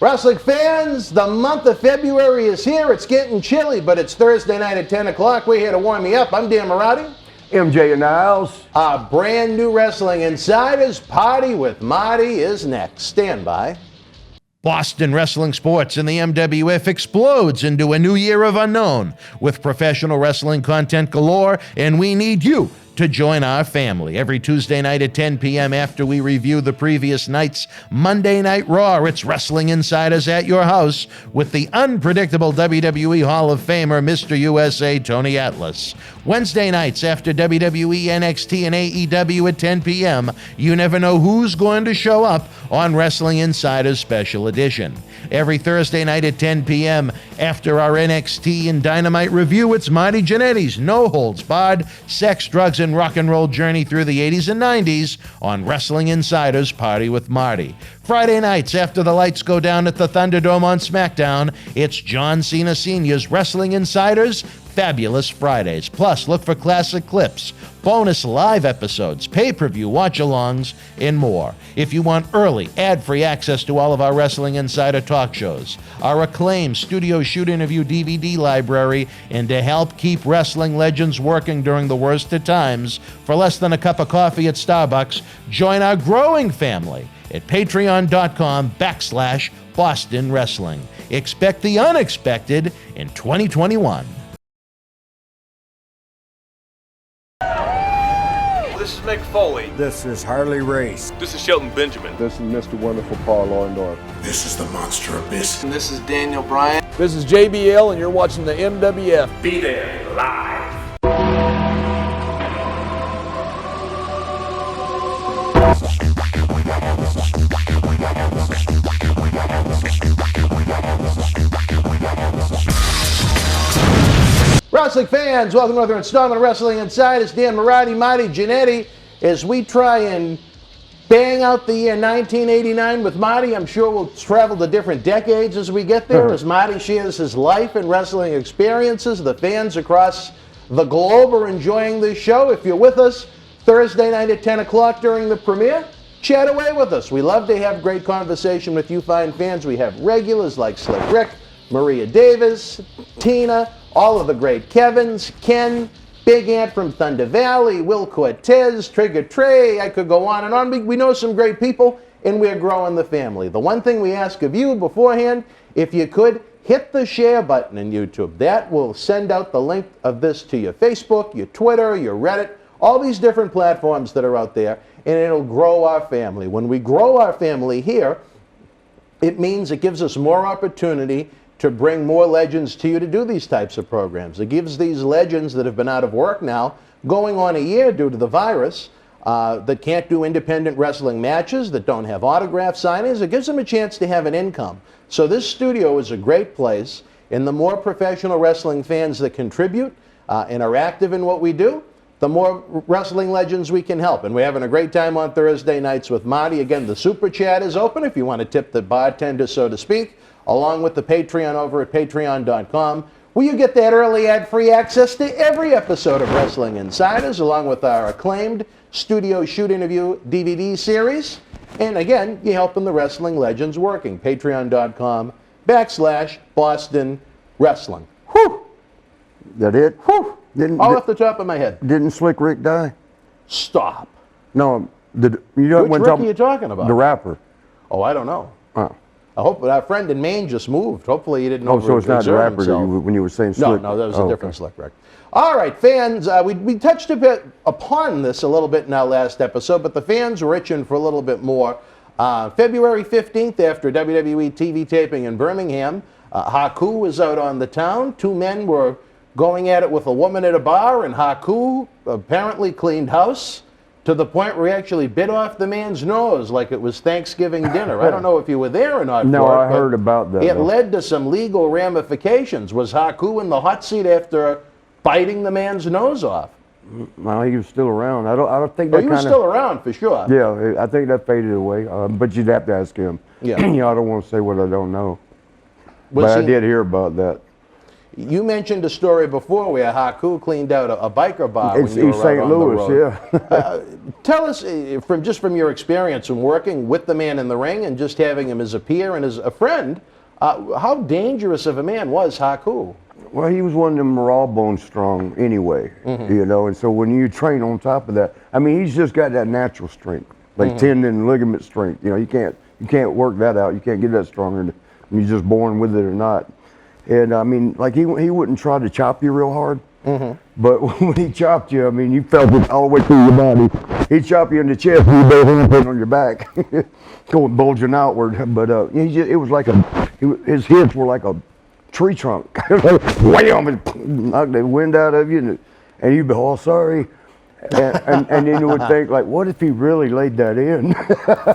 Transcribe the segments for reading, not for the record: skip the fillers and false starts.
Wrestling fans, the month of February is here. It's getting chilly, but it's Thursday night at 10 o'clock. We're here to warm you up. I'm Dan Marty. MJ and Niles. Our brand new Wrestling Insiders Party with Marty is next. Stand by. Boston wrestling sports and the MWF explodes into a new year of unknown with professional wrestling content galore, and we need you to join our family. Every Tuesday night at 10 p.m. after we review the previous night's Monday Night Raw, it's Wrestling Insiders at your house with the unpredictable WWE Hall of Famer, Mr. USA, Tony Atlas. Wednesday nights after WWE, NXT, and AEW at 10 p.m., you never know who's going to show up on Wrestling Insiders Special Edition. Every Thursday night at 10 p.m. after our NXT and Dynamite review, it's Marty Jannetty's No Holds Barred Sex, Drugs, and Rock and Roll journey through the 80s and 90s on Wrestling Insiders Party with Marty. Friday nights after the lights go down at the Thunderdome on SmackDown, it's John Cena Sr.'s Wrestling Insiders Fabulous Fridays. Plus, look for classic clips, bonus live episodes, pay-per-view watch-alongs, and more. If you want early, ad-free access to all of our Wrestling Insider talk shows, our acclaimed studio shoot interview DVD library, and to help keep wrestling legends working during the worst of times, for less than a cup of coffee at Starbucks, join our growing family at patreon.com/Boston Wrestling. Expect the unexpected in 2021. This is Mick Foley. This is Harley Race. This is Shelton Benjamin. This is Mr. Wonderful Paul Orndorff. This is the Monster Abyss. And this is Daniel Bryan. This is JBL, and you're watching the MWF. Be there live. Wrestling fans, welcome to another installment of Wrestling Insiders. Dan Marty, Jannetty, as we try and bang out the year 1989 with Marty. I'm sure we'll travel to different decades as we get there, as Marty shares his life and wrestling experiences. The fans across the globe are enjoying this show. If you're with us Thursday night at 10 o'clock during the premiere, chat away with us. We love to have great conversation with you fine fans. We have regulars like Slick Rick, Maria Davis, Tina, all of the great Kevins, Ken, Big Ant from Thunder Valley, Will Cortez, Trigger Trey. I could go on and on. We know some great people, and we're growing the family. The one thing we ask of you beforehand, if you could, hit the share button in YouTube. That will send out the link of this to your Facebook, your Twitter, your Reddit, all these different platforms that are out there, and it'll grow our family. When we grow our family here, it means it gives us more opportunity to bring more legends to you to do these types of programs. It gives these legends that have been out of work now, going on a year due to the virus, that can't do independent wrestling matches, that don't have autograph signings, it gives them a chance to have an income. So this studio is a great place, and the more professional wrestling fans that contribute and are active in what we do, the more wrestling legends we can help. And we're having a great time on Thursday nights with Marty. Again, the Super Chat is open if you want to tip the bartender, so to speak, along with the Patreon over at patreon.com, where you get that early ad-free access to every episode of Wrestling Insiders, along with our acclaimed studio shoot interview DVD series. And again, you're helping the wrestling legends working. Patreon.com/Boston Wrestling. Whew! That it? Whew! All off the top of my head. Didn't Slick Rick die? Stop. No, you know Which Rick are you talking about? The rapper. Oh, I don't know. Oh. I hope our friend in Maine just moved. Hopefully he didn't Oh, so it's not the rapper himself. when you were saying Slick? No, that was a different Slick Rick. All right, fans, we touched a bit upon this a little bit in our last episode, but the fans were itching for a little bit more. February 15th, after WWE TV taping in Birmingham, Haku was out on the town. Two men were going at it with a woman at a bar, and Haku apparently cleaned house to the point where he actually bit off the man's nose like it was Thanksgiving dinner. I don't know if you were there or not. No, I heard about that. It led to some legal ramifications. Was Haku in the hot seat after biting the man's nose off? Well, he was still around. I don't think that he was still around for sure. Yeah, I think that faded away. But you'd have to ask him. Yeah. I don't want to say what I don't know. But I did hear about that. You mentioned a story before where Haku cleaned out a biker bar It's when you were East out St. on the Louis, road. yeah. Tell us, from your experience in working with the man in the ring and just having him as a peer and as a friend, how dangerous of a man was Haku? Well, he was one of them raw bone strong anyway, you know, and so when you train on top of that, I mean, he's just got that natural strength, like tendon and ligament strength. You know, you can't work that out. You can't get that stronger than you're just born with it or not. And I mean, like he wouldn't try to chop you real hard, but when he chopped you, I mean, you felt it all the way through your body. He'd chop you in the chest, and you'd both put it on your back, going bulging outward. But it was like his hips were like a tree trunk. Wham! And knocked the wind out of you, and you'd be all sorry. And then you would think, like, what if he really laid that in?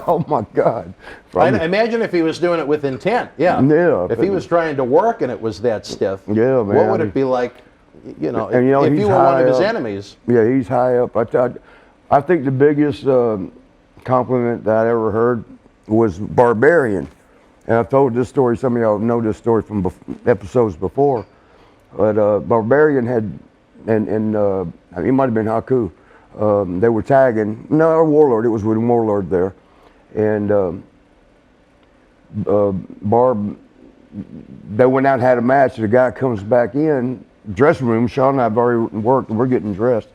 Oh my God! I imagine if he was doing it with intent. Yeah. Yeah. If he was trying to work and it was that stiff. Yeah, man. What would it be like? You know, and, you know, if he's you were one of his high up. enemies. Yeah, he's high up. I think the biggest compliment that I ever heard was Barbarian. And I've told this story, some of y'all know this story from episodes before. But Barbarian had, and it might have been Haku, they were tagging, no, Warlord, it was with Warlord there. And Barb, they went out and had a match, the guy comes back in, dressing room, Sean and I have already worked, and we're getting dressed.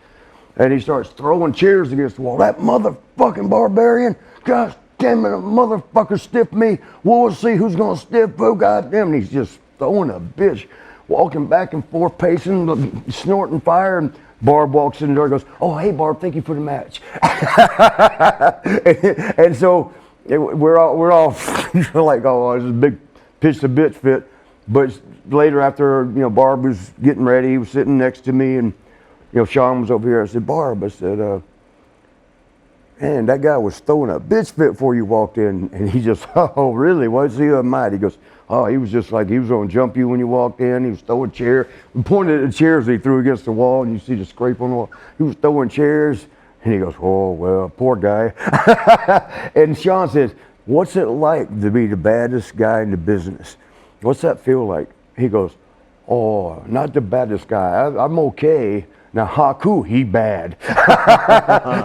And he starts throwing chairs against the wall. That motherfucking Barbarian, gosh damn it, a motherfucker stiffed me. We'll see who's gonna stiff who, goddamn. And he's just throwing a bitch, walking back and forth, pacing, snorting fire. And Barb walks in the door and goes, "Oh, hey, Barb, thank you for the match." and so we're all like, "Oh, this is a big pitch to bitch fit." But later, after Barb was getting ready, he was sitting next to me, and Sean was over here. I said, "Barb," I said, "Man, that guy was throwing a bitch fit before you walked in." And he just, "Oh, really? Was he a mite?" He goes, "Oh, he was just like, he was going to jump you when you walked in. He was throwing chairs." We pointed at the chairs he threw against the wall, and you see the scrape on the wall. He was throwing chairs. And he goes, "Oh, well, poor guy." And Sean says, "What's it like to be the baddest guy in the business? What's that feel like?" He goes, "Oh, not the baddest guy. I'm okay. Now Haku, he bad."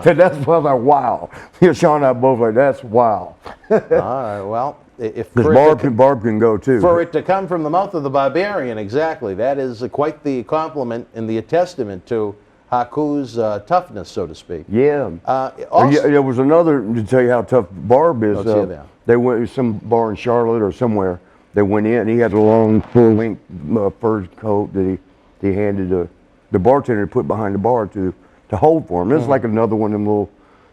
So that's why I was like, wow. Sean and I both like, that's wow. All right, well, if Because Barb can go too. For it to come from the mouth of the Barbarian, exactly. That is quite the compliment and the testament to Haku's toughness, so to speak. Yeah. Also, There was another, to tell you how tough Barb is. Let's hear that. They went to some bar in Charlotte or somewhere. They went in, and he had a long, full-length fur coat that he handed the bartender to put behind the bar to hold for him. This is like another one of them little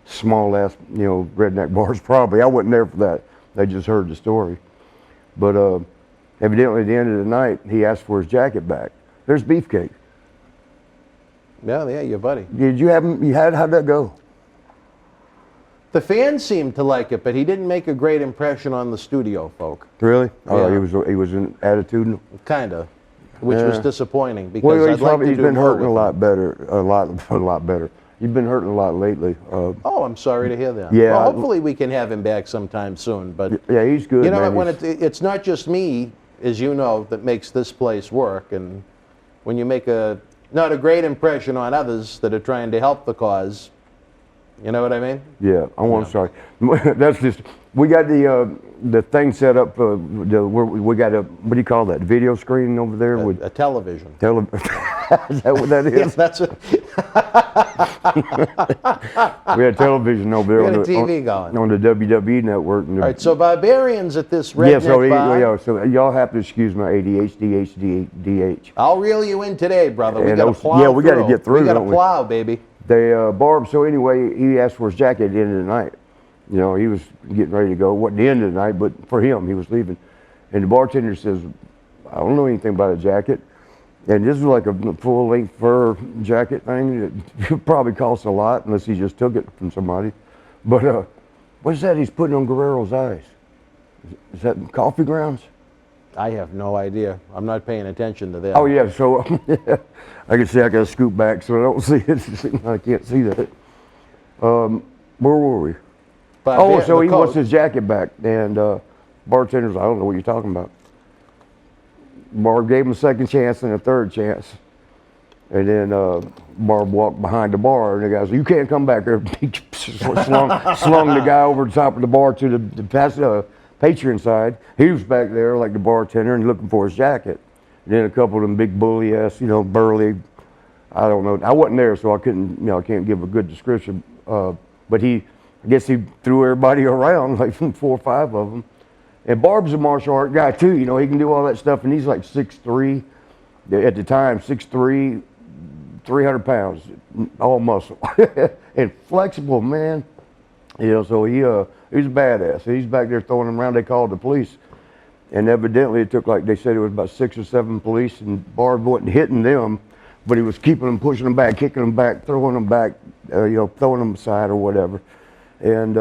small-ass, redneck bars probably. I wasn't there for that. They just heard the story. But evidently at the end of the night, he asked for his jacket back. There's beefcake. yeah, your buddy. Did you have him? How'd that go? The fans seemed to like it, but he didn't make a great impression on the studio folk. Really? Oh, Yeah. he was an attitudinal. Kinda, which was disappointing because Well, I'd like to he's do been more hurting with a him. lot better, a lot better. He's been hurting a lot lately. Oh, I'm sorry to hear that. Yeah. Well, hopefully we can have him back sometime soon. But Yeah, he's good. you know, man. when it's not just me, as you know, that makes this place work. And when you make not a great impression on others that are trying to help the cause, you know what I mean? Yeah, I'm sorry. That's just, we got the thing set up. We got what do you call that? Video screen over there with A television. Is that what that is? Yes, that's it. We had television over there We got a TV going. on the WWE network. All right, so Barbarian's at this redneck bar. So y'all have to excuse my ADHD, HDH. I'll reel you in today, brother. We And got to those- plow yeah, we gotta get through, We got to don't we? plow, baby. Barb, so anyway, he asked for his jacket at the end of the night. He was getting ready to go. Wasn't the end of the night, but for him, he was leaving. And the bartender says, "I don't know anything about a jacket." And this was like a full-length fur jacket thing. It probably cost a lot unless he just took it from somebody. But what's that he's putting on Guerrero's eyes? Is that coffee grounds? I have no idea. I'm not paying attention to that. Oh, yeah, so I can see I got to scoot back so I don't see it. I can't see that. Where were we? So he wants his jacket back. And bartender's, I don't know what you're talking about. Barb gave him a second chance and a third chance. And then Barb walked behind the bar, and the guy said, "You can't come back there." He slung the guy over the top of the bar to the patron side. He was back there like the bartender and looking for his jacket. And then a couple of them big bully ass, burly. I don't know. I wasn't there, so I couldn't, I can't give a good description. But I guess he threw everybody around, like 4 or 5 of them. And Barb's a martial art guy too. He can do all that stuff, and he's like 6'3", at the time, 6'3", 300 pounds, all muscle, and flexible, man. So he's a badass. He's back there throwing them around. They called the police, and evidently it took, like they said, it was about 6 or 7 police, and Barb wasn't hitting them, but he was keeping them, pushing them back, kicking them back, throwing them back, throwing them aside or whatever. And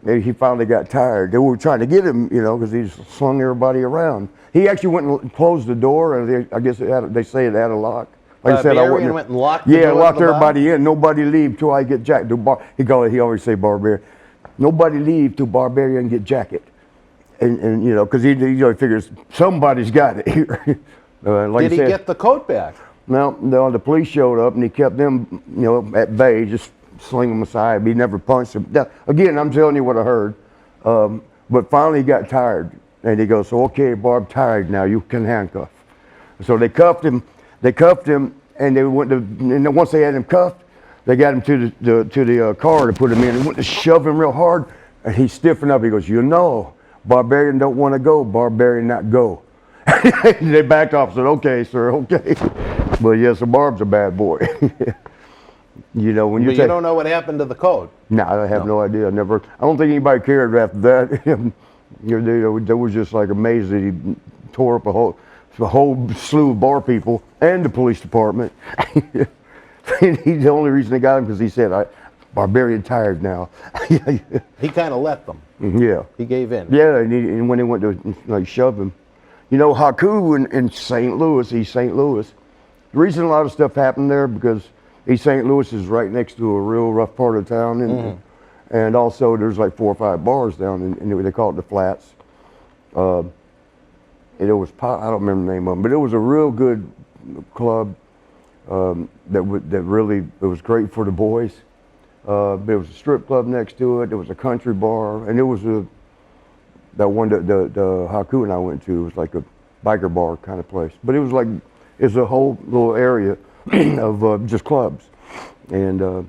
he finally got tired. They were trying to get him, because he slung everybody around. He actually went and closed the door, and I guess they say it had a lock. Like I said, Barbarian went and locked the door. Yeah, locked everybody in. Nobody leave till I get jacket. He always say Barbarian. Nobody leave till Barbarian get jacket. And because he figures somebody's got it here. Did he get the coat back? No, the police showed up and he kept them, at bay, just sling them aside. He never punched them. Now, again, I'm telling you what I heard. But finally he got tired, and he goes, "So okay, Barb, tired now. You can handcuff." So they cuffed him. And they went to. And once they had him cuffed, they got him to the car to put him in. And went to shove him real hard, and he stiffened up. He goes, Barbarian don't want to go. Barbarian not go. They backed off and said, "Okay, sir, okay." But yeah, so Barb's a bad boy. When you you don't know what happened to the coat. No, I have no idea. I don't think anybody cared after that. They was just like amazed that he tore up a whole slew of bar people and the police department. The only reason they got him because he said, "Barbarian tired now." He kind of let them. Yeah. He gave in. Yeah, and when they went to shove him. Haku in St. Louis, East St. Louis, the reason a lot of stuff happened there because East St. Louis is right next to a real rough part of town, and also there's like 4 or 5 bars down, and they call it the Flats. And it was, I don't remember the name of them, but it was a real good club that was great for the boys. There was a strip club next to it. There was a country bar, and it was that one that the Haku and I went to. It was like a biker bar kind of place, but it's a whole little area of just clubs, and there's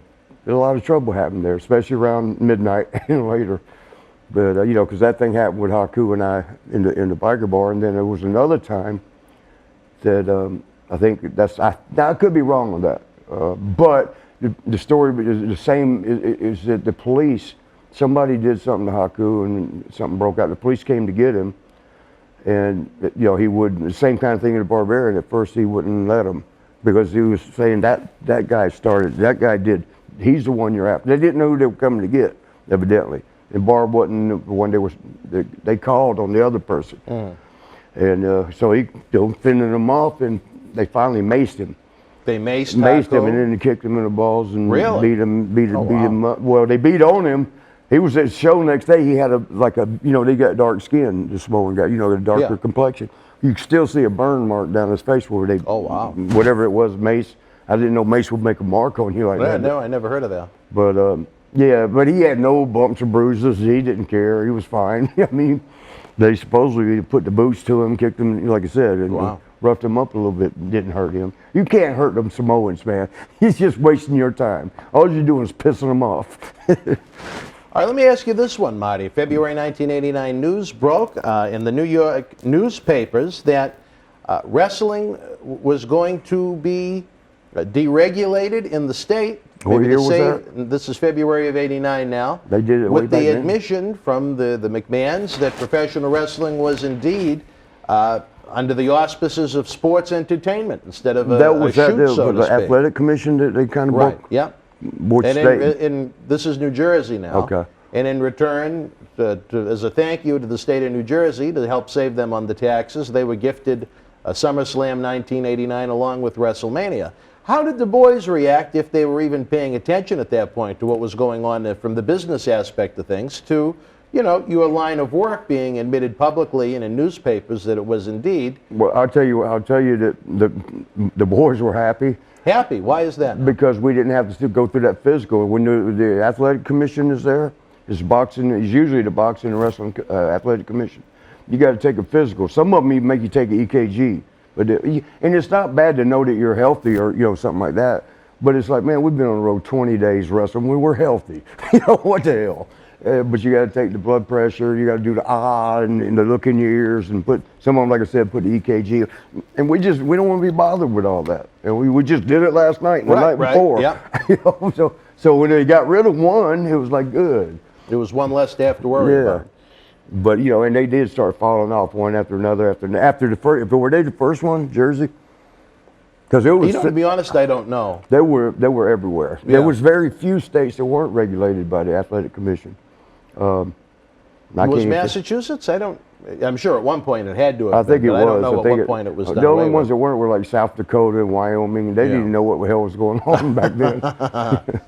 a lot of trouble happened there, especially around midnight and later. But because that thing happened with Haku and I in the biker bar, and then there was another time that I think now I could be wrong on that, but the story is the same. Is that the police, somebody did something to Haku and something broke out. The police came to get him, and he wouldn't. The same kind of thing in the Barbarian. At first he wouldn't let him because he was saying that guy started. That guy did. He's the one you're after. They didn't know who they were coming to get, evidently. And Barb wasn't the one they called on the other person. And so he fended them off, and they finally maced him. They maced him, and then they kicked him in the balls and really? beat him up. Well, they beat on him. He was at the show next day. He had they got dark skin, the smaller guy, the darker complexion. You can still see a burn mark down his face where they, whatever it was, mace. I didn't know mace would make a mark on you like that. No, I never heard of that. But but he had no bumps or bruises. He didn't care. He was fine. I mean, they supposedly put the boots to him, kicked him, like I said, and roughed him up a little bit. Didn't hurt him. You can't hurt them Samoans, man. He's just wasting your time. All you're doing is pissing them off. All right, let me ask you this one, Marty. February 1989 news broke in the New York newspapers that wrestling was going to be deregulated in the state. What year was that? This is February of '89 now. They did it way with back the then. admission from the McMahons that professional wrestling was indeed under the auspices of sports entertainment instead of a shoot, so to the speak. Athletic Commission that they kind of Right, broke? yeah. Which state? And this is New Jersey now. Okay. And in return, as a thank you to the state of New Jersey to help save them on the taxes, they were gifted SummerSlam 1989 along with WrestleMania. How did the boys react, if they were even paying attention at that point to what was going on from the business aspect of things, to your line of work being admitted publicly and in newspapers that it was indeed. Well, I'll tell you that the boys were happy. Happy? Why is that? Because we didn't have to still go through that physical. When the athletic commission is there, it's usually the boxing and wrestling athletic commission. You got to take a physical. Some of them even make you take an EKG. And it's not bad to know that you're healthy or something like that. But it's like, man, we've been on the road 20 days wrestling. We're healthy. What the hell? But you got to take the blood pressure. You got to do the and the look in your ears and put some of them, like I said, put the EKG. And we don't want to be bothered with all that. And we just did it last night and the night before. Yeah. So when they got rid of one, it was like good. There was one less to have to worry about. But and they did start falling off one after another after the first. Were they the first one, Jersey? Because it was. To be honest, I don't know. They were everywhere. Yeah. There was very few states that weren't regulated by the athletic commission. Was Massachusetts? I'm sure at one point it had to have. I think been, it was. I don't know at what point it was done. The only ones that weren't were like South Dakota and Wyoming. They didn't even know what the hell was going on back then.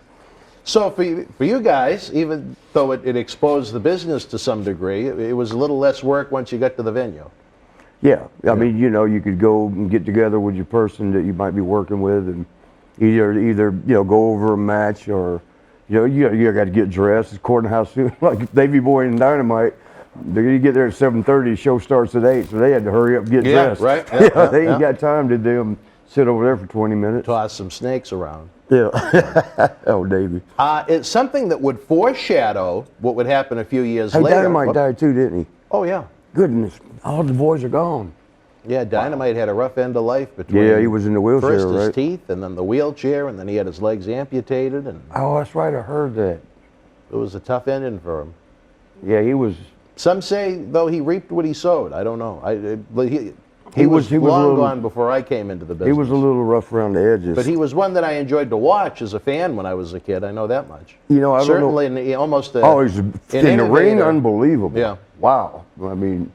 So for you guys, even though it exposed the business to some degree, it was a little less work once you got to the venue. Yeah, I mean, you could go and get together with your person that you might be working with, and either go over a match or you got to get dressed according to how soon. Like Davey Boy and Dynamite, you get there at 7:30. The show starts at 8, so they had to hurry up and get dressed. Right. They ain't got time to do sit over there for 20 minutes. Toss some snakes around. Yeah. Oh, Davey. It's something that would foreshadow what would happen a few years hey, later. Dynamite died too, didn't he? Oh, yeah. Goodness, all the boys are gone. Yeah, Dynamite had a rough end of life between. Yeah, he was in the wheelchair, first his right? teeth, and then the wheelchair, and then he had his legs amputated, and Oh, that's right, I heard that. it was a tough ending for him. Yeah, he was. Some say though he reaped what he sowed. I don't know. He was long gone before I came into the business. He was a little rough around the edges. But he was one that I enjoyed to watch as a fan when I was a kid. I know that much. I don't know. Certainly, almost. He's in the ring, unbelievable. Yeah. Wow. I mean,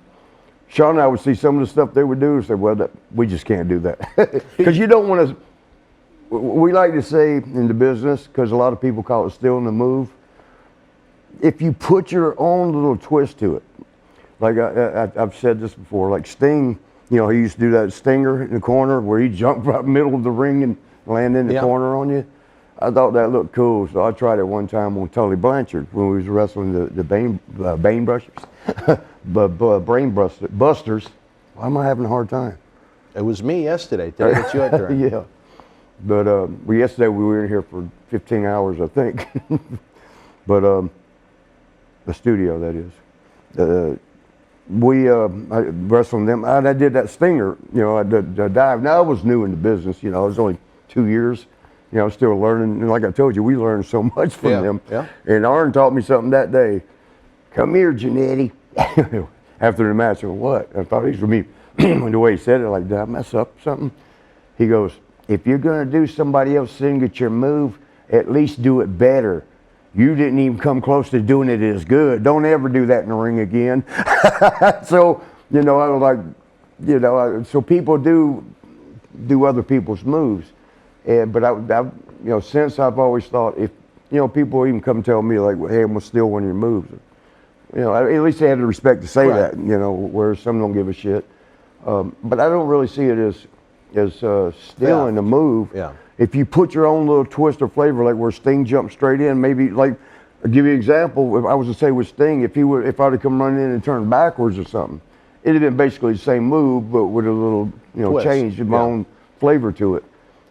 Sean and I would see some of the stuff they would do and say, well, we just can't do that. Because you don't want to, we like to say in the business, because a lot of people call it stealing the move, if you put your own little twist to it, like I've said this before, like Sting, he used to do that stinger in the corner where he jumped right in the middle of the ring and land in the corner on you. I thought that looked cool, so I tried it one time on Tully Blanchard when we was wrestling the Brain Busters. Why am I having a hard time? It was me yesterday. Today it's your turn. Yeah. But yesterday we were in here for 15 hours, I think. But the studio, that is. I wrestled them. I did that stinger, the dive. Now I was new in the business, I was only 2 years. I was still learning. And like I told you, we learned so much from them. Yeah. And Arn taught me something that day. Come here, Jannetty. After the match, I went, what? I thought he was with me. The way he said it, like, did I mess up something? He goes, if you're going to do somebody else's signature move, at least do it better. You didn't even come close to doing it as good. Don't ever do that in the ring again. So, I was like, so people do other people's moves. But I since I've always thought if, people even come tell me like, hey, I'm going to steal one of your moves. At least they had the respect to say that, where some don't give a shit. But I don't really see it as stealing a move. Yeah. If you put your own little twist or flavor, like where Sting jumped straight in, maybe like, I'll give you an example. If I was to say with Sting, if I'd have come running in and turned backwards or something, it'd have been basically the same move, but with a little, twist. change, my own flavor to it.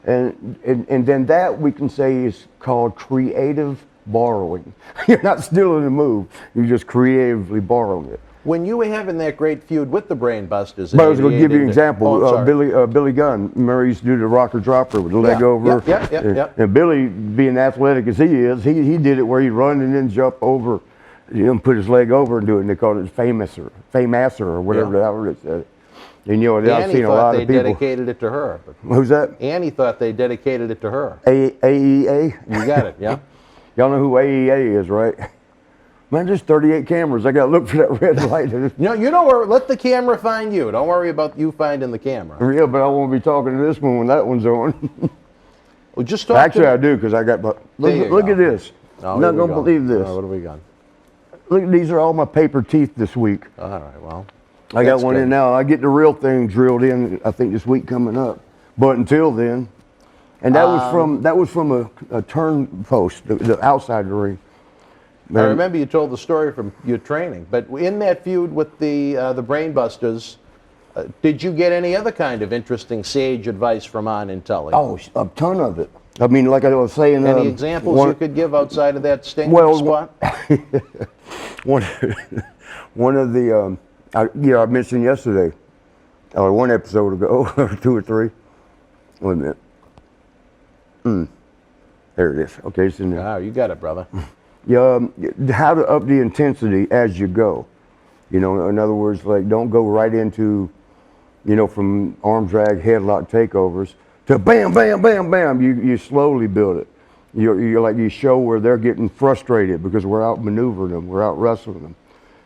And then that we can say is called creative borrowing. You're not stealing a move, you're just creatively borrowing it. When you were having that great feud with the Brain Busters, but I was going to give you an example. Oh, Billy Gunn, remember he used to do the rocker dropper with the leg over. Yeah. And Billy, being athletic as he is, he did it where he'd run and then jump over, put his leg over and do it. And they called it Famasser or whatever the hell it said. And I've seen a lot of people. They dedicated it to her. Who's that? Annie thought they dedicated it to her. AEA? You got it, yeah. Y'all know who AEA is, right? Man, there's 38 cameras. I got to look for that red light. You don't worry. Let the camera find you. Don't worry about you finding the camera. Yeah, but I won't be talking to this one when that one's on. Well, just talk Actually, I do because I got. Look at this. Oh, I'm not going to believe this. Oh, what have we got? Look, these are all my paper teeth this week. All right, well. I got that's one good. in now. I get the real thing drilled in, I think, this week coming up. But until then, and that was from a turn post, the outside of the ring. I remember you told the story from your training, but in that feud with the Brainbusters, did you get any other kind of interesting sage advice from Arn and Tully? Oh, a ton of it. I mean, like I was saying. Any examples you could give outside of that Sting spot? one of the, I mentioned yesterday, or one episode ago, or 2 or 3. Wait a minute. There it is. Okay, it's in there. Oh, you got it, brother. How to up the intensity as you go. You know, in other words, like don't go right into, from arm drag, headlock takeovers to bam, bam, bam, bam. You slowly build it. You're like you show where they're getting frustrated because we're out maneuvering them, we're out wrestling them,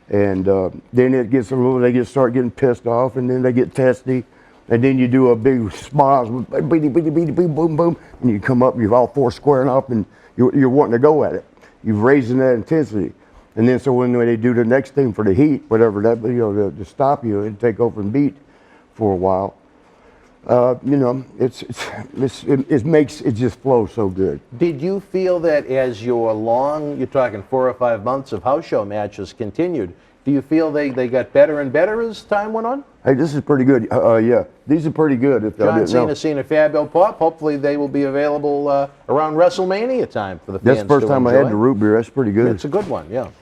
and then it gets they start getting pissed off, and then they get testy, and then you do a big smiles, beady, beady, beady, beady, boom, boom, and you come up, you're all 4 squaring off, and you're wanting to go at it. You're raising that intensity. And then so when they do the next thing for the heat, whatever that, to stop you and take over and beat for a while, it makes it just flow so good. Did you feel that as you're talking 4 or 5 months of house show matches continued, do you feel they got better and better as time went on? Hey, this is pretty good. Yeah, these are pretty good. If John Cena, Cena, Fabio, Pop. Hopefully they will be available around WrestleMania time for the fans. That's the first time I had the root beer. That's pretty good. It's a good one, yeah.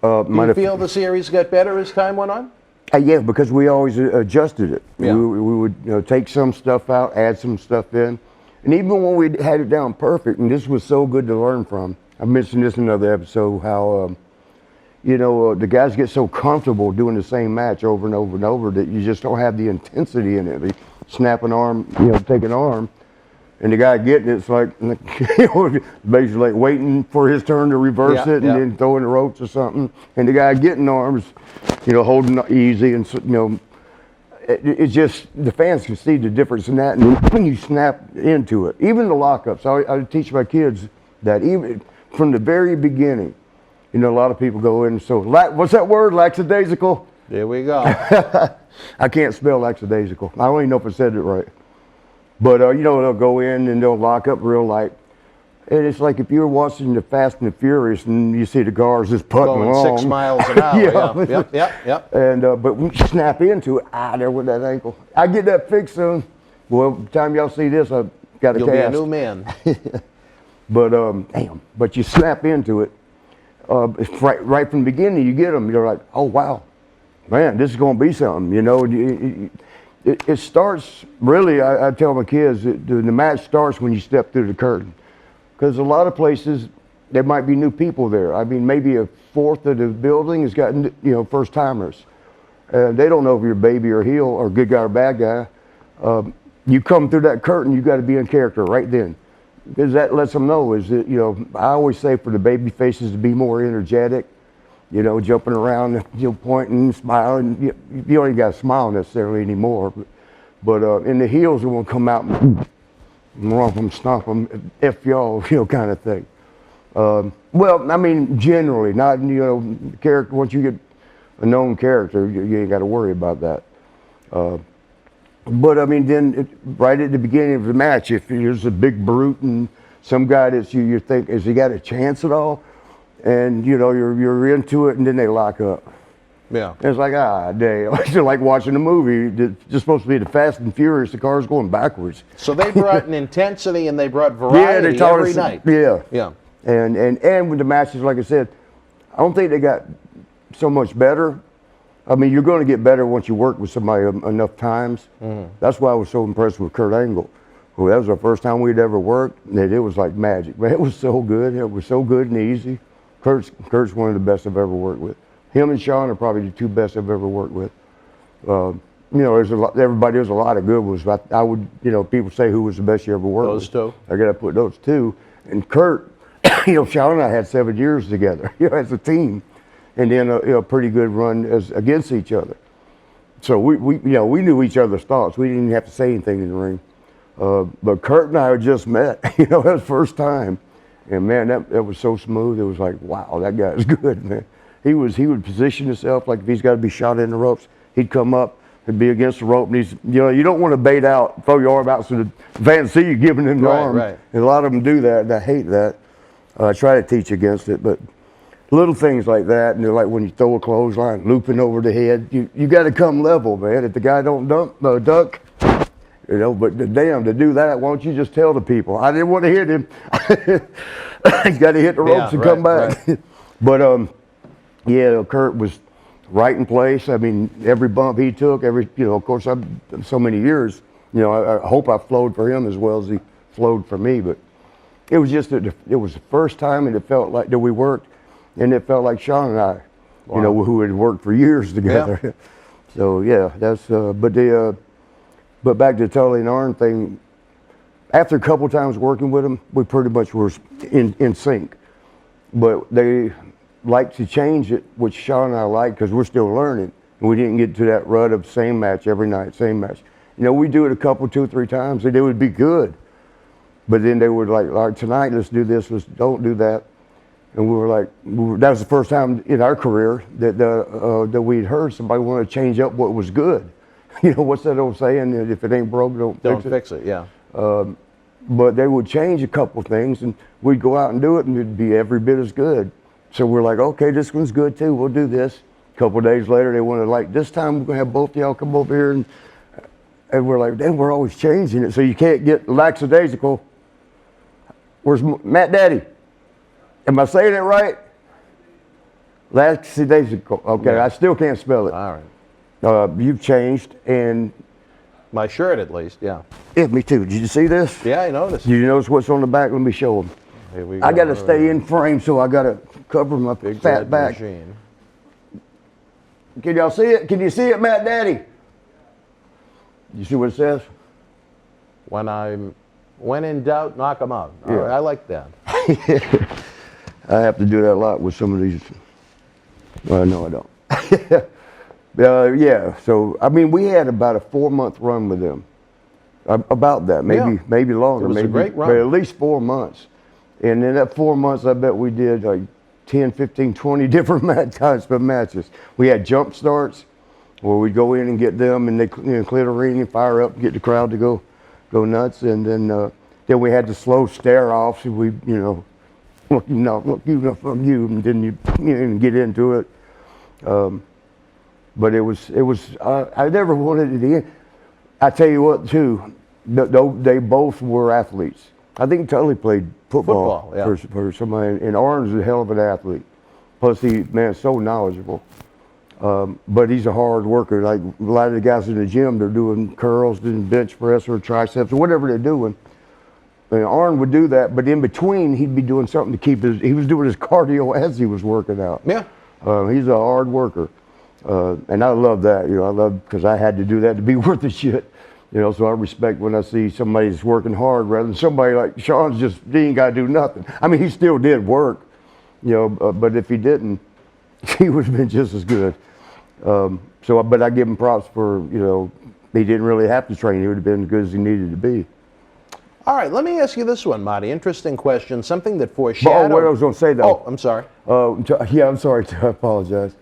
Do you feel the series got better as time went on? Yeah, because we always adjusted it. Yeah. We would take some stuff out, add some stuff in. And even when we had it down perfect, and this was so good to learn from, I mentioned this in another episode, how, the guys get so comfortable doing the same match over and over and over that you just don't have the intensity in it. They snap an arm, take an arm, and the guy getting it's like, basically like waiting for his turn to reverse it and then throwing the ropes or something. And the guy getting arms, holding easy, and it's just the fans can see the difference in that. And when you snap into it, even the lockups, I teach my kids that even from the very beginning. A lot of people go in, so what's that word? Lackadaisical? There we go. I can't spell lackadaisical. I don't even know if I said it right. But, they'll go in and they'll lock up real light. And it's like if you're watching the Fast and the Furious and you see the cars just putting Going along. 6 miles an hour. Yep. And, but when you snap into it, there with that ankle. I get that fixed soon. Well, by the time y'all see this, I've got a You'll cast. be a new man. But you snap into it. Right from the beginning, you get them. You're like, oh wow, man, this is going to be something. It starts really. I tell my kids that the match starts when you step through the curtain, because a lot of places there might be new people there. I mean, maybe a fourth of the building has got first timers. They don't know if you're baby or heel or good guy or bad guy. You come through that curtain, you got to be in character right then. Because that lets them know is that, I always say for the baby faces to be more energetic, jumping around, pointing, smiling. You don't even got to smile necessarily anymore. But in the heels, it will come out and romp them, stomp them, F y'all, kind of thing. Well, I mean, generally, not, character, once you get a known character, you ain't got to worry about that. But I mean, then right at the beginning of the match, if there's a big brute and some guy that you think, has he got a chance at all? And you're into it, and then they lock up. Yeah. And it's like, damn. It's like watching a movie. It's just supposed to be the Fast and Furious. The car's going backwards. So they brought an intensity and they brought variety every night. Yeah. Yeah. And with the matches, like I said, I don't think they got so much better. I mean, you're going to get better once you work with somebody enough times. Mm-hmm. That's why I was so impressed with Kurt Angle. Well, that was our first time we'd ever worked, and it was like magic. Man, it was so good. It was so good and easy. Kurt's one of the best I've ever worked with. Him and Sean are probably the 2 best I've ever worked with. There's a lot of good ones. But I would, people say who was the best you ever worked with. Those 2. I got to put those 2. And Kurt, Sean and I had 7 years together, as a team. And then a pretty good run against each other. So we knew each other's thoughts. We didn't even have to say anything in the ring. But Kurt and I had just met, that was the first time. And man, that was so smooth. It was like, wow, that guy's good, man. he would position himself like if he's got to be shot in the ropes, he'd come up and be against the rope, and he's, you don't want to bait out, throw your arm out so the fans see you giving him the arm. Right. And a lot of them do that, and I hate that. I try to teach against it, but little things like that, and they're like when you throw a clothesline, looping over the head, you got to come level, man. If the guy don't duck, but damn, to do that, why don't you just tell the people? I didn't want to hit him. He's got to hit the ropes and come back. Right. But yeah, Kurt was right in place. I mean, every bump he took, of course, I've done so many years. I hope I flowed for him as well as he flowed for me. But it was just that it was the first time, and it felt like that we worked, and it felt like Sean and I, who had worked for years together. Yeah. So yeah, that's. But back to the Tully and Arn thing. After a couple times working with them, we pretty much were in sync. But they like to change it, which Sean and I like because we're still learning. And we didn't get to that rut of same match every night, same match. We do it a couple, 2 or 3 times, and it would be good. But then they would like tonight, let's do this, don't do that. And we were like, that was the first time in our career that we'd heard somebody want to change up what was good. What's that old saying? If it ain't broke, don't fix it. Yeah. But they would change a couple things, and we'd go out and do it, and it'd be every bit as good. So we're like, okay, this one's good too. We'll do this. A couple of days later, they wanted this time we're gonna have both of y'all come over here, and we're like, damn, we're always changing it, so you can't get lackadaisical. Where's Matt Daddy? Am I saying it right? Lackadaisical. Okay, yeah. I still can't spell it. All right. You've changed, and my shirt at least, yeah. Yeah, me too. Did you see this? Yeah, I noticed. Did you notice what's on the back? Let me show them. Here we go. I got to stay in frame, so I got to cover my Big fat back. Machine. Can y'all see it? Can you see it, Matt Daddy? You see what it says? When in doubt, knock them out. Yeah. Right, I like that. I have to do that a lot with some of these. Well, no, I don't. Yeah, so I mean, we had about a 4-month run with them. About that, maybe longer, it was maybe, a great run. but at least 4 months. And in that 4 months, I bet we did like 10, 15, 20 different types of matches. We had jump starts where we'd go in and get them, and they clear the ring and fire up, and get the crowd to go nuts. And then we had the slow stare offs. We look you, fuck you, and then you get into it. But it was. I never wanted it to end. I tell you what, too. They both were athletes. I think Tully played football yeah. for somebody, and Arn's a hell of an athlete. Plus, he's so knowledgeable. But he's a hard worker. Like a lot of the guys in the gym, they're doing curls, doing bench press or triceps or whatever they're doing. And Arn would do that, but in between, he'd be doing something to keep he was doing his cardio as he was working out. Yeah. He's a hard worker. And I love that, because I had to do that to be worth the shit. So I respect when I see somebody that's working hard rather than somebody like Sean's he ain't got to do nothing. I mean, he still did work, but if he didn't, he would have been just as good. But I give him props for, he didn't really have to train. He would have been as good as he needed to be. All right, let me ask you this one, Marty. Interesting question, something that foreshadowed. What I was going to say, though. Oh, I'm sorry. Yeah, I'm sorry. I apologize.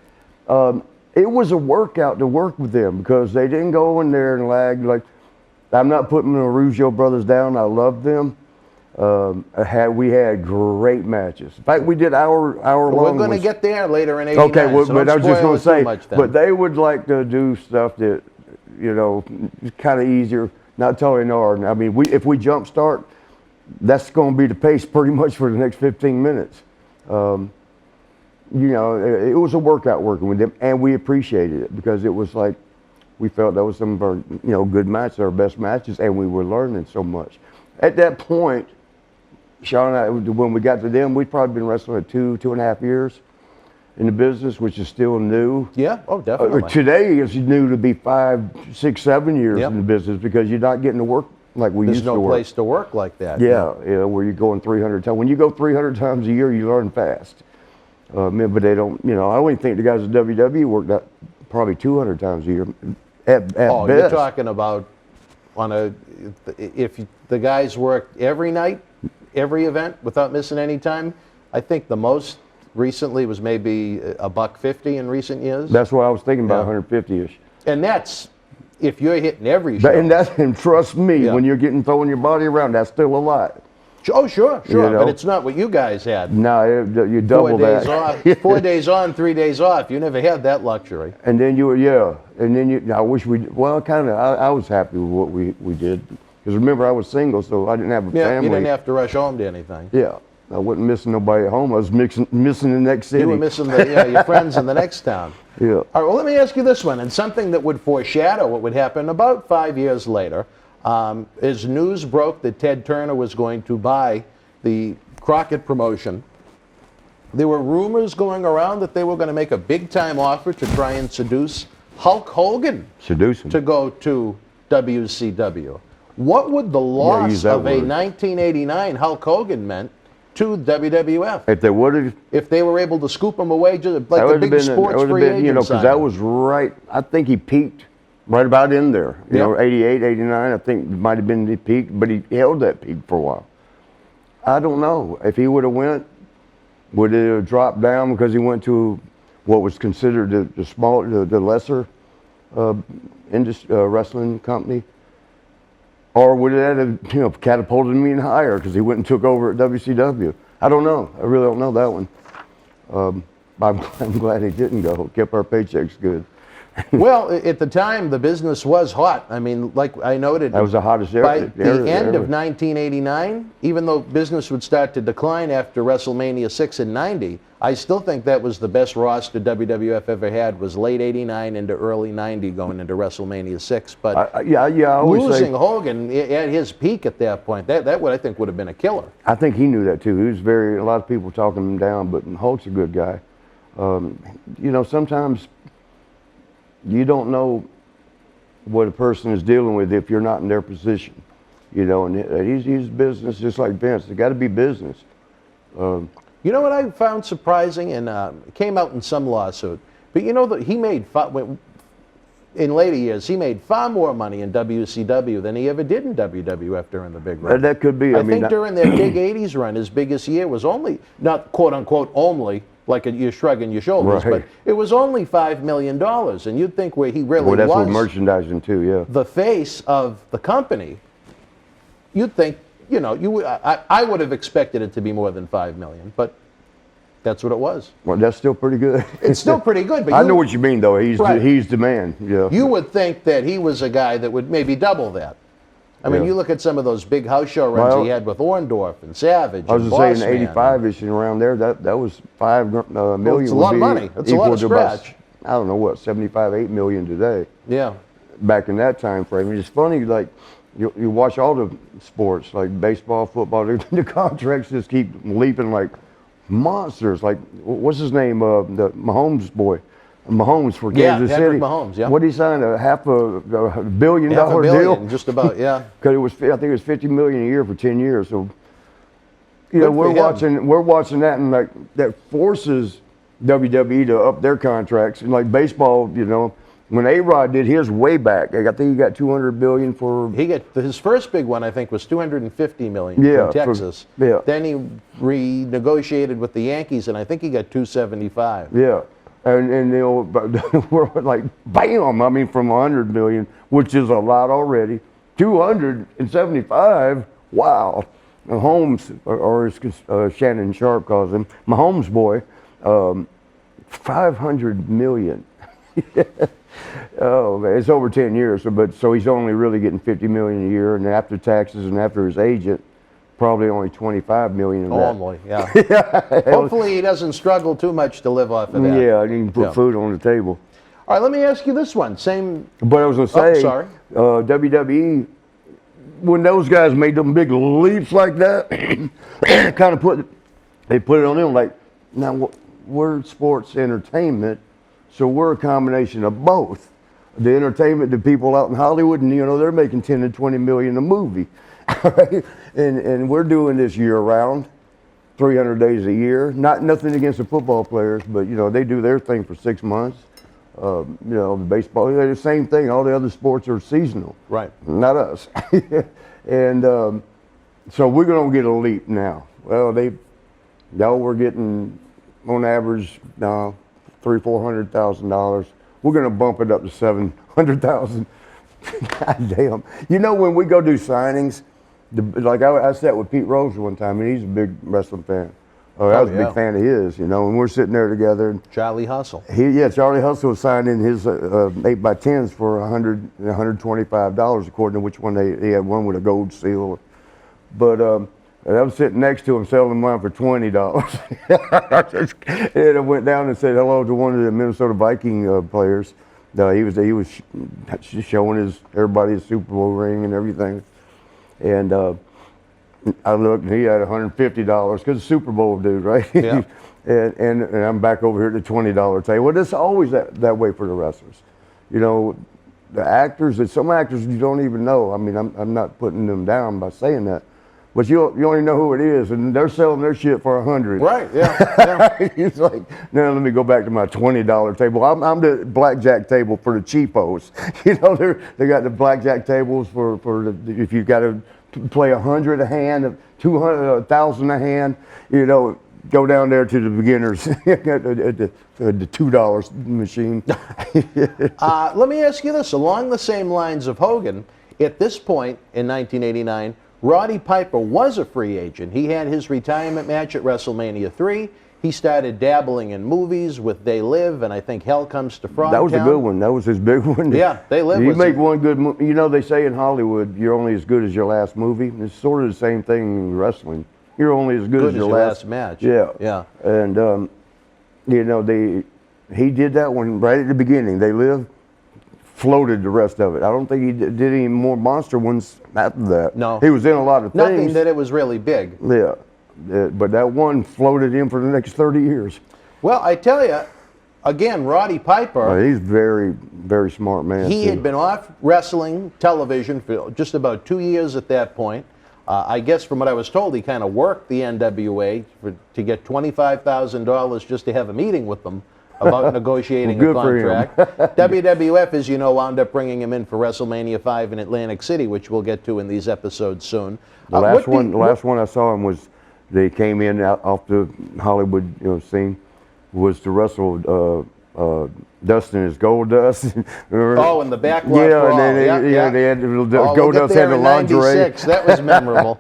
It was a workout to work with them because they didn't go in there and lag. Like, I'm not putting the Rougeau brothers down. I love them. We had great matches. In fact, we did hour long. We're going to get there later in '89. Okay, well, so but I was just going to say, but they would like to do stuff that, kind of easier. Not Tully and Arn. I mean, if we jump start, that's going to be the pace pretty much for the next 15 minutes. It was a workout working with them, and we appreciated it because it was like we felt that was some of our, good matches, our best matches, and we were learning so much. At that point, Sean and I, when we got to them, we'd probably been wrestling at 2.5 years in the business, which is still new. Yeah, oh, definitely. Today, it's new to be 5, 6, 7 years in the business because you're not getting to work like we used to work. There's no place to work like that. Yeah, where you're going 300 times. When you go 300 times a year, you learn fast. But they don't, I only think the guys at WWE worked out probably 200 times a year at best. You're talking about if the guys worked every night, every event without missing any time, I think the most recently was maybe $150 in recent years. That's what I was thinking about, Yeah. 150-ish. And that's if you're hitting every show. And trust me, Yeah. when you're throwing your body around, that's still a lot. Oh, sure, You know? but it's not what you guys had. No, you 4 double days that. off, 4 days on, 3 days off. You never had that luxury. And then I wish I was happy with what we did. Because remember, I was single, so I didn't have a Yeah, family. you didn't have to rush home to anything. Yeah, I wasn't missing nobody at home. I was missing the next city. You were missing your friends in the next town. Yeah. All right, well, let me ask you this one, and something that would foreshadow what would happen about 5 years later, as news broke that Ted Turner was going to buy the Crockett promotion. There were rumors going around that they were going to make a big-time offer to try and seduce Hulk Hogan Seduce him. to go to WCW. What would the loss use that of a word. 1989 Hulk Hogan meant to WWF? If they would have, If they were able to scoop him away, just like that the would have big been, sports free agent because that signing. was right. I think he peaked right about in there. You Yeah. know, 88, 89. I think it might have been the peak, but he held that peak for a while. I don't know if he would have went. Would it have dropped down because he went to what was considered the lesser wrestling company? Or would it have catapulted him even higher because he went and took over at WCW? I don't know. I really don't know that one. I'm glad he didn't go. Kept our paychecks good. Well, at the time, the business was hot. I mean, like I noted, That was the hottest by area. the end of 1989, even though business would start to decline after WrestleMania 6 in 90, I still think that was the best roster WWF ever had, was late 89 into early 90 going into WrestleMania 6. But I always losing say, Hogan at his peak at that point, that would, I think, would have been a killer. I think he knew that too. He was a lot of people talking him down, but Hulk's a good guy. Sometimes you don't know what a person is dealing with if you're not in their position, and he's business just like Vince. It got to be business. You know what I found surprising, and it came out in some lawsuit, but you know that he made, in later years, he made far more money in WCW than he ever did in WWF during the big run. That could be. I think during that big 80s run, his biggest year was only, not quote unquote only, like you're shrugging your shoulders, Right. but it was only $5 million, and you'd think where he really Well, that's was with merchandising too, yeah. the face of the company, you'd think, I would have expected it to be more than $5 million, but that's what it was. Well, that's still pretty good. It's still pretty good, but I know what you mean, though. He's Right. he's the man. Yeah. you would think that he was a guy that would maybe double that. I mean, Yeah. you look at some of those big house show runs Well, he had with Orndorff and Savage. I was and just saying, Bossman. 85-ish and around there. That was $5 million. it's a would lot of be money. It's a lot equal of to about, scratch. I don't know what, 75, 8 million today. Yeah. Back in that time frame, it's funny. Like you watch all the sports, like baseball, football. The contracts just keep leaping like monsters. Like what's his name? The Mahomes boy. Mahomes for Kansas Patrick City. Mahomes, yeah. What did he sign? $500 million Half a billion, deal? just about, yeah. Because I think it was $50 million a year for 10 years. So, Good for we're him. watching that, and like that forces WWE to up their contracts. And like baseball, when A-Rod did his way back, I think he got $200 billion for. He got his first big one, I think, was $250 million Yeah, from Texas. yeah. Then he renegotiated with the Yankees, and I think he got $275. Yeah, and we're like bam. I mean, from $100 million, which is a lot already, 275. Wow. Mahomes, or as Shannon Sharp calls him, Mahomes boy, $500 million. Oh man, it's over 10 years. So he's only really getting $50 million a year, and after taxes and after his agent, probably only $25 million of that. Only, yeah. Hopefully he doesn't struggle too much to live off of that. Yeah, and you can put Yeah. food on the table. All right, let me ask you this one. Same. But I was gonna say, sorry. WWE, when those guys made them big leaps like that, kind of put it on them. Like, now we're sports entertainment, so we're a combination of both. The entertainment, the people out in Hollywood, and they're making 10 to 20 million a movie, right? And we're doing this year round, 300 days a year. Nothing against the football players, but they do their thing for 6 months. The baseball, they're the same thing. All the other sports are seasonal. Right. Not us. And so we're going to get a leap now. Well, y'all were getting on average, $300,000-400,000. We're gonna bump it up to 700,000. God damn! You know when we go do signings, like I sat with Pete Rose one time, and he's a big wrestling fan. I was a big fan of his, you know, and we're sitting there together. And Charlie Hustle. Charlie Hustle was signing his 8x10s for $125, according to which one he had one with a gold seal. But I was sitting next to him selling mine for $20. And I went down and said hello to one of the Minnesota Viking players. He was showing everybody his Super Bowl ring and everything. And I looked, and he had $150 because the Super Bowl dude, right? Yeah. and I'm back over here at the $20 table. Well, it's always that way for the wrestlers. You know, the actors, and some actors you don't even know. I mean, I'm not putting them down by saying that, but you only know who it is, and they're selling their shit for $100. Right? Yeah. It's like, now let me go back to my $20 table. I'm the blackjack table for the cheapos. You know, they got the blackjack tables for if you got to play 100 a hand, 200, 1,000 a hand. You know, go down there to the beginners at the $2 machine. Let me ask you this: along the same lines of Hogan, at this point in 1989. Roddy Piper was a free agent. He had his retirement match at WrestleMania 3. He started dabbling in movies with They Live, and I think Hell Comes to Frogtown. That was a good one. That was his big one. Yeah, They Live. You make one good movie. You know, they say in Hollywood, you're only as good as your last movie. It's sort of the same thing in wrestling. You're only as good as your last match. Yeah. Yeah. And, you know, he did that one right at the beginning. They Live. Floated the rest of it. I don't think he did any more monster ones after that. No. He was in a lot of things. Nothing that it was really big. Yeah. But that one floated him for the next 30 years. Well, I tell you, again, Roddy Piper. He's very, very smart man. He had been off wrestling television for just about 2 years at that point. I guess from what I was told, he kind of worked the NWA to get $25,000 just to have a meeting with them about negotiating a contract. WWF, as you know, wound up bringing him in for WrestleMania 5 in Atlantic City, which we'll get to in these episodes soon. The last one I saw him was they came in off the Hollywood scene was to wrestle Dustin as Gold Dust. Oh, in the back lot. Yeah, and then they had Gold Dust had the lingerie. 96. That was memorable.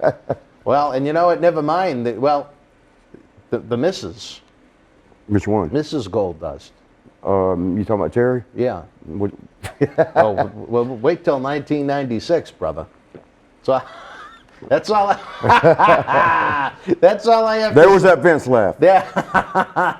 Well, and you know what? Never mind. The Mrs. Which one? Mrs. Goldust. You talking about Terry? Yeah. Oh, well, wait till 1996, brother. So that's all. That's all I have. There was that Vince laugh. Yeah.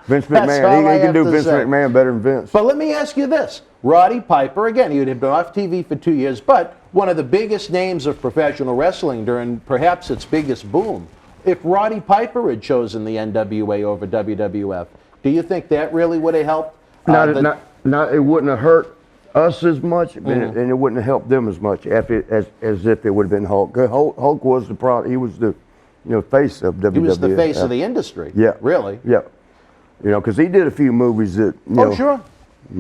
Vince McMahon. He can do Vince McMahon better than Vince. But let me ask you this: Roddy Piper, again, he had been off TV for 2 years, but one of the biggest names of professional wrestling during perhaps its biggest boom. If Roddy Piper had chosen the NWA over WWF, do you think that really would have helped? It wouldn't have hurt us as much, and it wouldn't have helped them as much as if it would have been Hulk. Hulk was the product. He was the face of WWF. He was the face of the industry. Yeah. Really? Yeah. You know, because he did a few movies that sure.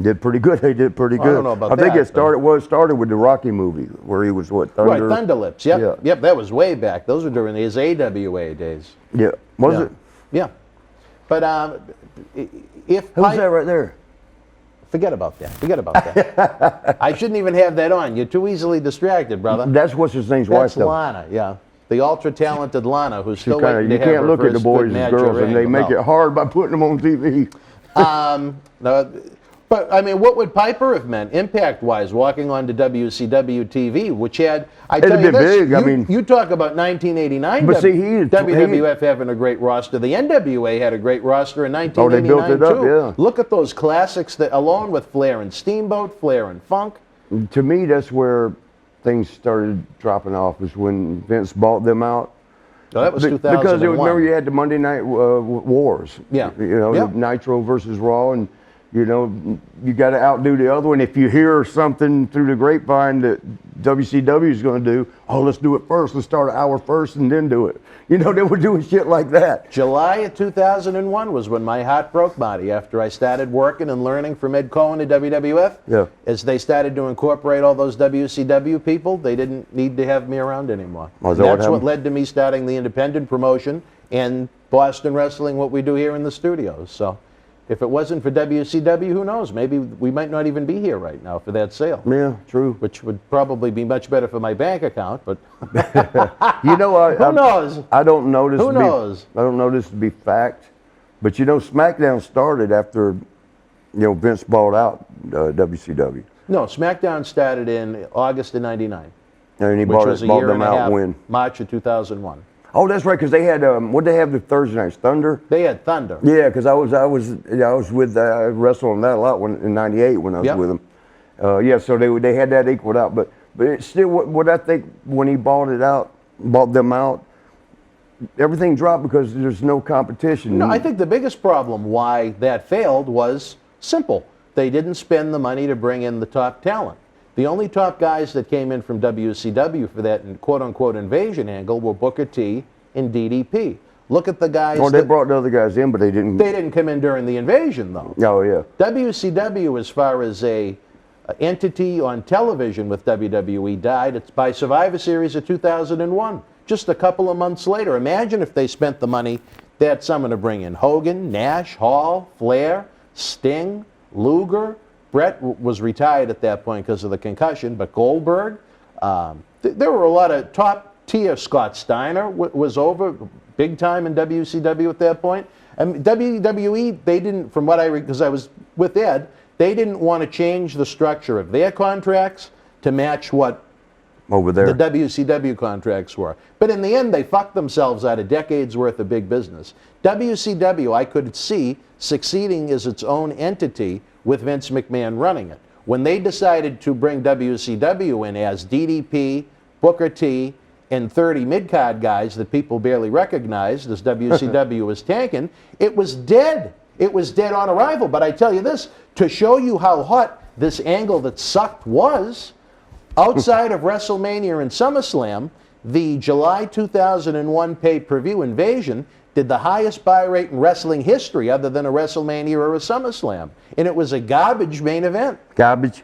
Did pretty good. They did pretty good. I don't know about that. I think it started with the Rocky movie where he was what? Right, Thunderlips. Yep. Yeah. Yep. That was way back. Those were during his AWA days. Yeah. Was it? Yeah. But if who's that right there? Forget about that. I shouldn't even have that on. You're too easily distracted, brother. That's what's his name's wife, though. That's Lana, yeah. The ultra-talented Lana, who's still waiting to have You can't look at the boys and as girls, and they make it hard by putting them on TV. But, I mean, what would Piper have meant, impact-wise, walking on to WCW TV, which had, I tell you this, big. You talk about 1989, but see, WWF having a great roster. The NWA had a great roster in 1989, they built it up, yeah. Look at those classics, that, along with Flair and Steamboat, Flair and Funk. To me, that's where things started dropping off, was when Vince bought them out. Oh, that was 2001. Because remember, you had the Monday Night Wars. Yeah. The Nitro versus Raw, and you got to outdo the other one. If you hear something through the grapevine that WCW is going to do, let's do it first. Let's start an hour first and then do it. They were doing shit like that. July of 2001 was when my heart broke, Marty, after I started working and learning from Ed Cohen at WWF. Yeah. As they started to incorporate all those WCW people, they didn't need to have me around anymore. Oh, that's what led to me starting the independent promotion and Boston wrestling what we do here in the studios. So if it wasn't for WCW, who knows? Maybe we might not even be here right now for that sale. Yeah, true. Which would probably be much better for my bank account, but You know, who knows? I don't know this. Who knows? I don't know this to be fact, but you know, SmackDown started after, Vince bought out WCW, No, SmackDown started in August of '99, and he which bought was a bought year them and a out half, when. March of 2001. Oh, that's right, because they had what they have the Thursday nights, Thunder. They had Thunder. Yeah, because I was with I wrestled on that a lot in '98 when I was Yep. with them. Yeah, so they had that equaled out, but it's still what I think when he bought them out, everything dropped because there's no competition. No, I think the biggest problem why that failed was simple. They didn't spend the money to bring in the top talent. The only top guys that came in from WCW for that quote-unquote invasion angle were Booker T and DDP. Look at the guys. Oh, they brought the other guys in, but they didn't. They didn't come in during the invasion, though. Oh, yeah. WCW, as far as a entity on television with WWE, died by Survivor Series of 2001, just a couple of months later. Imagine if they spent the money that summer to bring in Hogan, Nash, Hall, Flair, Sting, Luger. Brett was retired at that point because of the concussion, but Goldberg. There were a lot of top tier. Scott Steiner was over big time in WCW at that point. And WWE, they didn't, from what because I was with Ed, they didn't want to change the structure of their contracts to match what Over there. the WCW contracts were. But in the end, they fucked themselves out of decades worth of big business. WCW, I could see succeeding as its own entity with Vince McMahon running it. When they decided to bring WCW in as DDP, Booker T, and 30 mid-card guys that people barely recognized as WCW was tanking, it was dead. It was dead on arrival. But I tell you this, to show you how hot this angle that sucked was, outside of WrestleMania and SummerSlam, the July 2001 pay-per-view Invasion did the highest buy rate in wrestling history other than a WrestleMania or a SummerSlam. And it was a garbage main event. Garbage?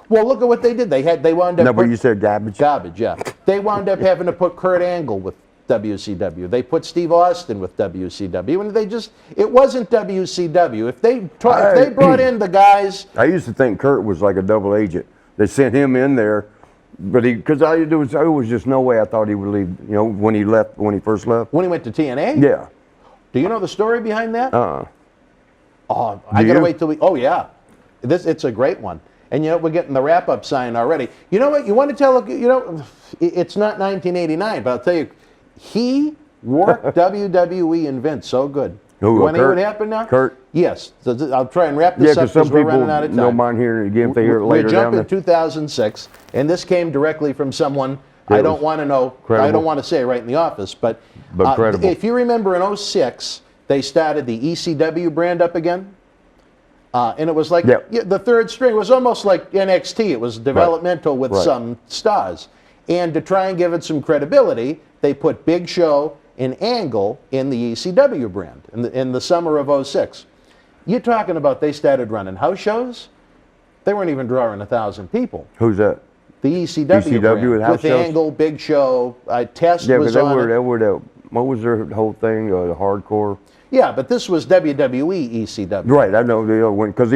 Well, look at what they did. They wound up... No, but you said garbage. Garbage, yeah. They wound up having to put Kurt Angle with WCW. They put Steve Austin with WCW. And they just... It wasn't WCW. If they brought in the guys... I used to think Kurt was like a double agent. They sent him in there, but because there was just no way I thought he would leave. When he first left. When he went to TNA? Yeah. Do you know the story behind that? Oh, I gotta wait till we. Oh yeah, it's a great one. And we're getting the wrap-up sign already. You know what? You want to tell? It's not 1989, but I'll tell you, he worked WWE and Vince so good. Who, you want to hear Kurt? what happened now? Kurt? Yes. So I'll try and wrap this up because some because we're people running out of time. don't mind hearing it again if they hear it later We down jump in there. 2006, and this came directly from someone I don't want to know. credible. I don't want to say it right in the office, but credible. if you remember in 06, they started the ECW brand up again. And it was like the third string. It was almost like NXT. It was developmental with some stars. And to try and give it some credibility, they put Big Show and Angle in the ECW brand in the summer of 06. You're talking about they started running house shows? They weren't even drawing 1,000 people. Who's that? The ECW brand, with house with shows? Angle, Big Show, Test Yeah, was because on it. what was their whole thing? The hardcore. Yeah, but this was WWE ECW. Right, I know because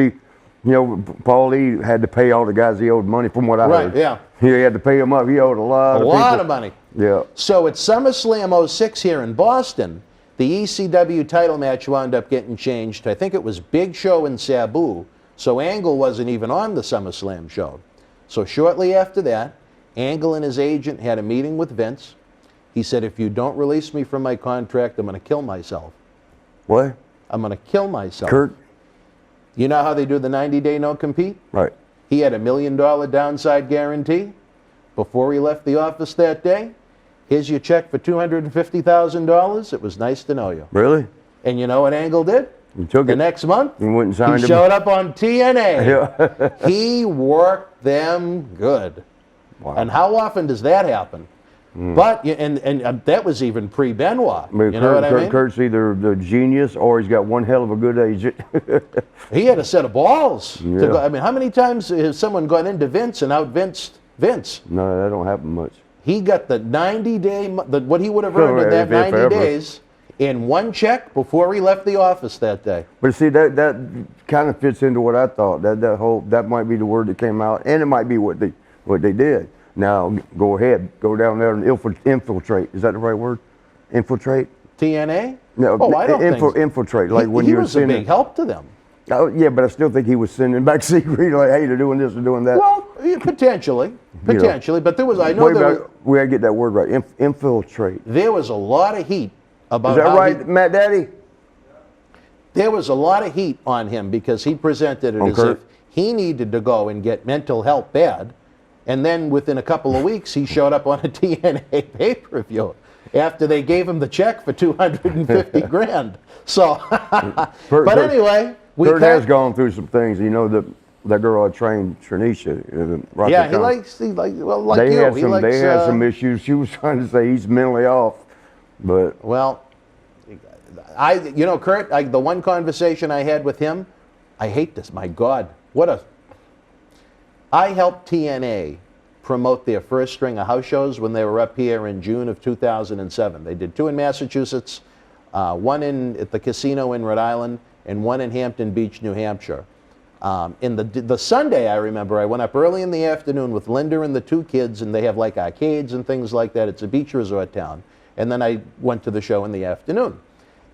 Paul Lee had to pay all the guys he owed money from what I heard. Right, yeah. He had to pay them up. He owed a lot of money. Yeah. So at SummerSlam 06 here in Boston, the ECW title match wound up getting changed. I think it was Big Show and Sabu. So Angle wasn't even on the SummerSlam show. So shortly after that, Angle and his agent had a meeting with Vince. He said, if you don't release me from my contract, I'm going to kill myself. What? I'm going to kill myself. Kurt? You know how they do the 90-day no-compete? Right. He had $1 million downside guarantee before he left the office that day. Here's your check for $250,000. It was nice to know you. Really? And you know what Angle did? He took the it. next month, He went and signed he him. showed up on TNA. Yeah. He worked them good. Wow. And how often does that happen? But and that was even pre-Benoit. I mean, You know what I mean? Kurt's either the genius or he's got one hell of a good agent. He had a set of balls. To Yeah. go, I mean, how many times has someone gone into Vince and out-Vinced Vince? No, that don't happen much. He got the 90-day, what he would have earned in that If 90 ever. days. in one check before he left the office that day. But see, that kind of fits into what I thought. That might be the word that came out, and it might be what they did. Now go ahead, go down there and infiltrate. Is that the right word? Infiltrate? TNA? No, I don't think so. Infiltrate. Like when he you're was sending, a big help to them. Oh, yeah, but I still think he was sending back secret, like, hey, they're doing this, they're doing that. Well, yeah, potentially, but there was, I know we gotta get that word right. Infiltrate. There was a lot of heat about. Is that right, Matt Daddy? There was a lot of heat on him because he presented it as if he needed to go and get mental help bad, and then within a couple of weeks he showed up on a TNA pay-per-view after they gave him the check for $250,000. So, but anyway. Kurt has gone through some things. You know, that girl I trained, Tranisha. Yeah, he likes you. They had some issues. She was trying to say he's mentally off, but well, Kurt, the one conversation I had with him, I hate this. My God, I helped TNA promote their first string of house shows when they were up here in June of 2007. They did 2 in Massachusetts, one at the casino in Rhode Island, and one in Hampton Beach, New Hampshire. In the Sunday, I remember, I went up early in the afternoon with Linda and the 2 kids, and they have like arcades and things like that. It's a beach resort town. And then I went to the show in the afternoon.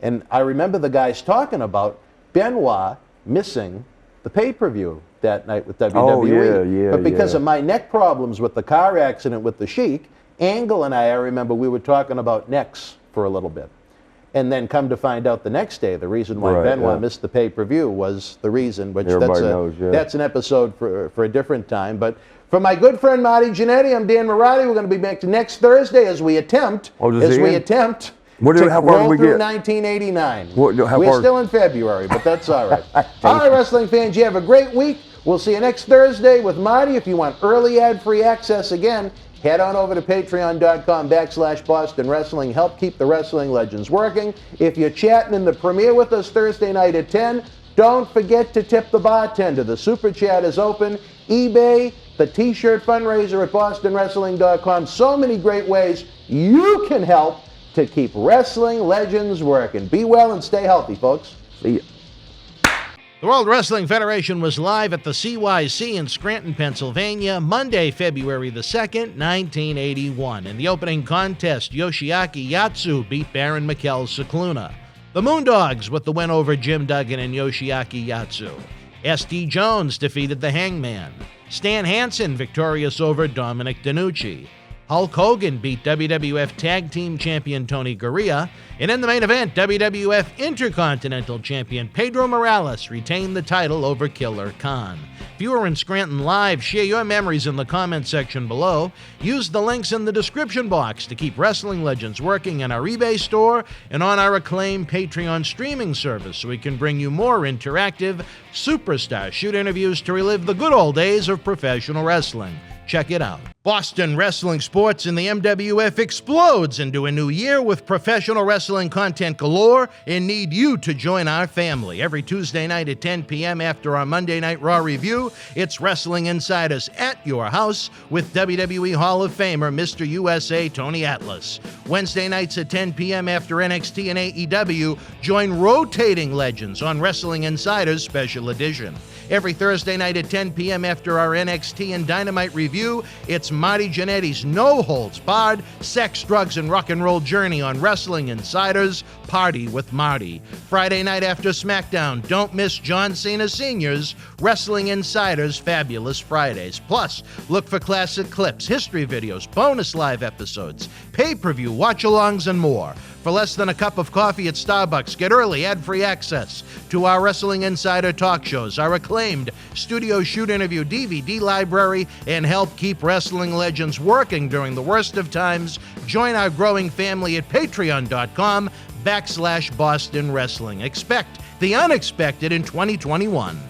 And I remember the guys talking about Benoit missing the pay-per-view that night with WWE. Oh, yeah, but because of my neck problems with the car accident with the Sheik, Angle and I remember we were talking about necks for a little bit. And then come to find out the next day, the reason why Benoit missed the pay-per-view was the reason, which that's an episode for a different time. But for my good friend Marty Janetty, I'm Dan Marati. We're going to be back next Thursday as we attempt to roll through 1989. We're still in February, but that's all right. All right, wrestling fans, you have a great week. We'll see you next Thursday with Marty. If you want early ad-free access again, head on over to patreon.com/Boston Wrestling. Help keep the wrestling legends working. If you're chatting in the premiere with us Thursday night at 10, don't forget to tip the bartender. The super chat is open. eBay, the t-shirt fundraiser at bostonwrestling.com. So many great ways you can help to keep wrestling legends working. Be well and stay healthy, folks. See ya. The World Wrestling Federation was live at the CYC in Scranton, Pennsylvania, Monday, February the 2nd, 1981. In the opening contest, Yoshiaki Yatsu beat Baron Mikel Cicluna. The Moondogs with the win over Jim Duggan and Yoshiaki Yatsu. S.D. Jones defeated the Hangman. Stan Hansen victorious over Dominic DeNucci. Hulk Hogan beat WWF Tag Team Champion Tony Gurria, and in the main event, WWF Intercontinental Champion Pedro Morales retained the title over Killer Khan. If you are in Scranton Live, share your memories in the comment section below. Use the links in the description box to keep wrestling legends working in our eBay store and on our acclaimed Patreon streaming service so we can bring you more interactive superstar shoot interviews to relive the good old days of professional wrestling. Check it out. Boston Wrestling Sports in the MWF explodes into a new year with professional wrestling content galore and need you to join our family. Every Tuesday night at 10 p.m. after our Monday Night Raw review, it's Wrestling Insiders at your house with WWE Hall of Famer Mr. USA Tony Atlas. Wednesday nights at 10 p.m. after NXT and AEW, join rotating legends on Wrestling Insiders Special Edition. Every Thursday night at 10 p.m. after our NXT and Dynamite review, it's Marty Jannetty's no-holds-barred sex, drugs, and rock and roll journey on Wrestling Insiders Party with Marty. Friday night after SmackDown, don't miss John Cena Sr.'s Wrestling Insiders Fabulous Fridays. Plus, look for classic clips, history videos, bonus live episodes, pay-per-view watch-alongs, and more. For less than a cup of coffee at Starbucks, get early ad-free access to our Wrestling Insider talk shows, our acclaimed studio shoot interview DVD library, and help keep wrestling legends working during the worst of times. Join our growing family at patreon.com/Boston Wrestling. Expect the unexpected in 2021.